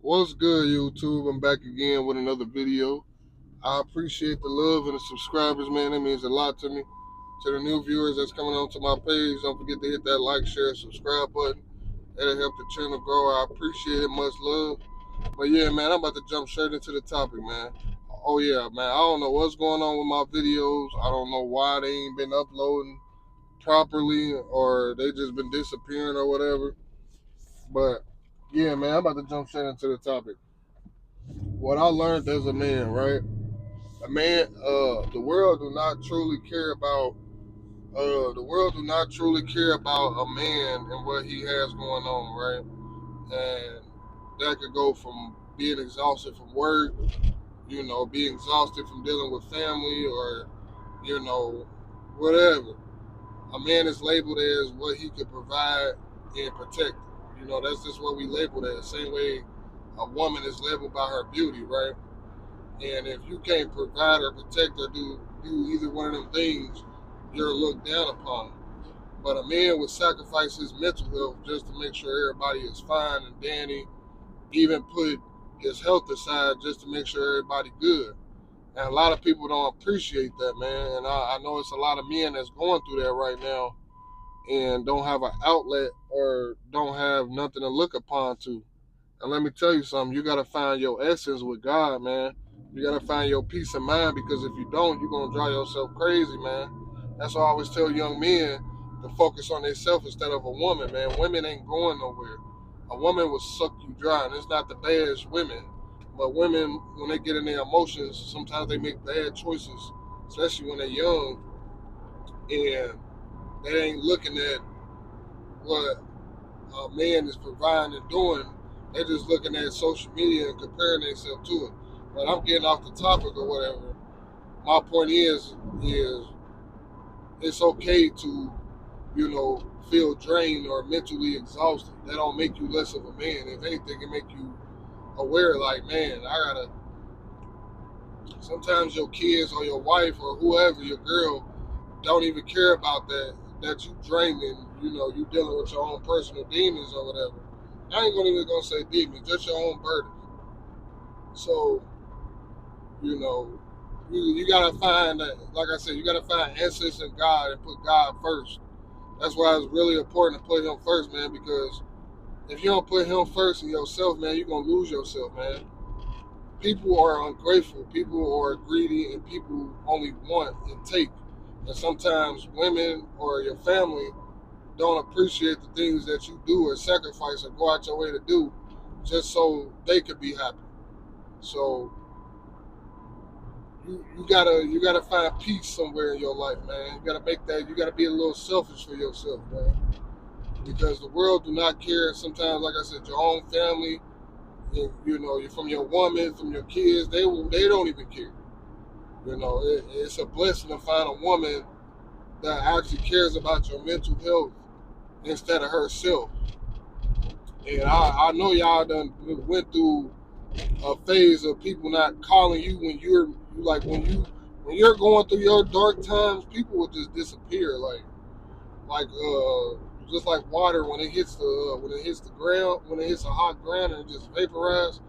What's good, YouTube? I'm back again with another video. I appreciate the love and the subscribers, man. That means a lot to me. To the new viewers that's coming onto my page, don't forget to hit that like, share, subscribe button. That'll help the channel grow. I appreciate it. Much love. But yeah, man, I'm about to jump straight into the topic, man. Oh yeah, man. I don't know what's going on with my videos. I don't know why they ain't been uploading properly or they just been disappearing or whatever. But yeah, man, I'm about to jump straight into the topic. What I learned as a man, right? A man, the world do not truly care about. The world do not truly care about a man and what he has going on, right? And that could go from being exhausted from work, being exhausted from dealing with family, or whatever. A man is labeled as what he could provide and protect. That's just what we labeled as. Same way a woman is labeled by her beauty, right? And if you can't provide or protect or do either one of them things, you're looked down upon. But a man would sacrifice his mental health just to make sure everybody is fine and dandy, even put his health aside just to make sure everybody good. And a lot of people don't appreciate that, man. And I know it's a lot of men that's going through that right now and don't have an outlet or don't have nothing to look upon to. And let me tell you something, you gotta find your essence with God, man. You gotta find your peace of mind because if you don't, you're gonna drive yourself crazy, man. That's why I always tell young men to focus on themselves instead of a woman, man. Women ain't going nowhere. A woman will suck you dry, and it's not the baddest women. But women, when they get in their emotions, sometimes they make bad choices, especially when they're young, and they ain't looking at what a man is providing and doing. They're just looking at social media and comparing themselves to it. But I'm getting off the topic or whatever. My point is it's okay to, feel drained or mentally exhausted. That don't make you less of a man. If anything, it make you aware, like, man, I gotta. Sometimes your kids or your wife or whoever, your girl, don't even care about that you draining, you dealing with your own personal demons or whatever. I ain't gonna say demons, just your own burdens. So, you know, you gotta find that, like I said, you gotta find answers in God and put God first. That's why it's really important to put him first, man, because if you don't put him first in yourself, man, you're gonna lose yourself, man. People are ungrateful, people are greedy, and people only want and take. And sometimes women or your family don't appreciate the things that you do or sacrifice or go out your way to do just so they could be happy. So you gotta find peace somewhere in your life, man. You gotta be a little selfish for yourself, man. Because the world do not care. Sometimes, like I said, your own family, you're from your woman, from your kids, they don't even care. It's a blessing to find a woman that actually cares about your mental health instead of herself. And I know y'all done went through a phase of people not calling you when when you're going through your dark times, people will just disappear like just like water when it hits the ground, when it hits a hot ground and it just vaporizes.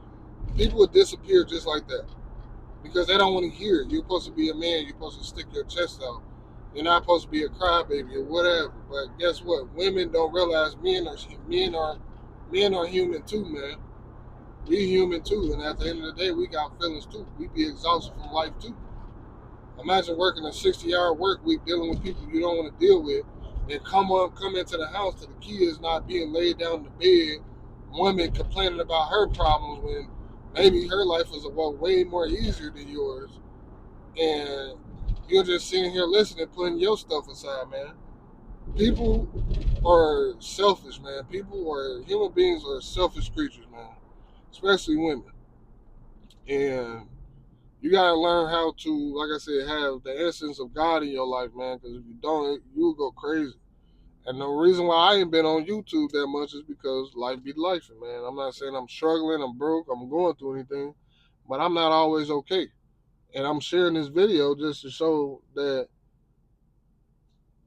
People would disappear just like that because they don't want to hear it. You're supposed to be a man. You're supposed to stick your chest out. You're not supposed to be a crybaby or whatever. But guess what? Women don't realize men are human too, man. We human too, and at the end of the day, we got feelings too. We be exhausted from life too. Imagine working a 60-hour work week dealing with people you don't want to deal with, and come into the house to the kids not being laid down in the bed, woman complaining about her problems when maybe her life was way more easier than yours, and you're just sitting here listening, putting your stuff aside, man. People are selfish, man. Human beings are selfish creatures, man, especially women. And you gotta learn how to, like I said, have the essence of God in your life, man. Because if you don't, you'll go crazy. And the reason why I ain't been on YouTube that much is because life be life, man. I'm not saying I'm struggling, I'm broke, I'm going through anything, but I'm not always okay. And I'm sharing this video just to show that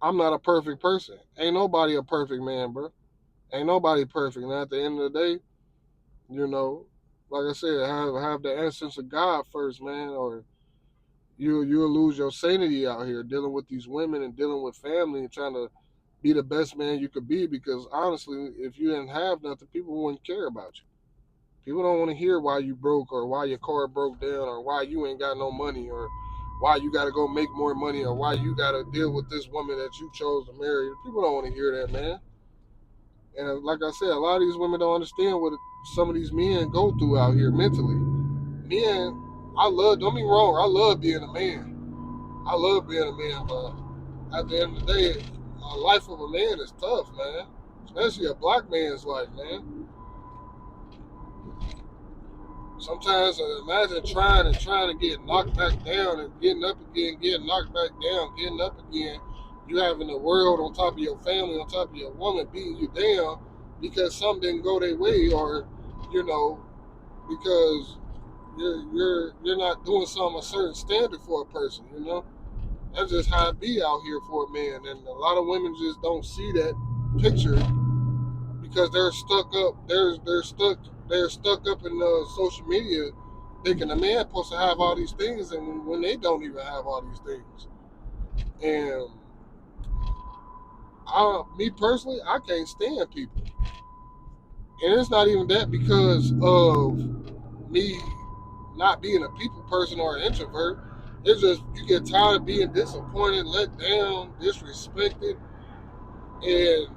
I'm not a perfect person. Ain't nobody a perfect man, bro. Ain't nobody perfect. And at the end of the day, you know, like I said, have the innocence of God first, man, or you'll lose your sanity out here dealing with these women and dealing with family and trying to be the best man you could be. Because honestly, if you didn't have nothing, people wouldn't care about you. People don't want to hear why you broke or why your car broke down or why you ain't got no money or why you got to go make more money or why you got to deal with this woman that you chose to marry. People don't want to hear that, man. And like I said, a lot of these women don't understand what some of these men go through out here mentally. Men, don't be wrong, I love being a man. I love being a man, but at the end of the day, a life of a man is tough, man. Especially a black man's life, man. Sometimes imagine trying to get knocked back down and getting up again, getting knocked back down, getting up again. You having the world on top of your family, on top of your woman beating you down because something didn't go their way, or you know, because you're not doing something a certain standard for a person. You know, that's just how it be out here for a man, and a lot of women just don't see that picture because they're stuck up. They're stuck up in social media, thinking a man supposed to have all these things, and when they don't even have all these things. And me personally, I can't stand people, and it's not even that because of me not being a people person or an introvert. It's just you get tired of being disappointed, let down, disrespected, and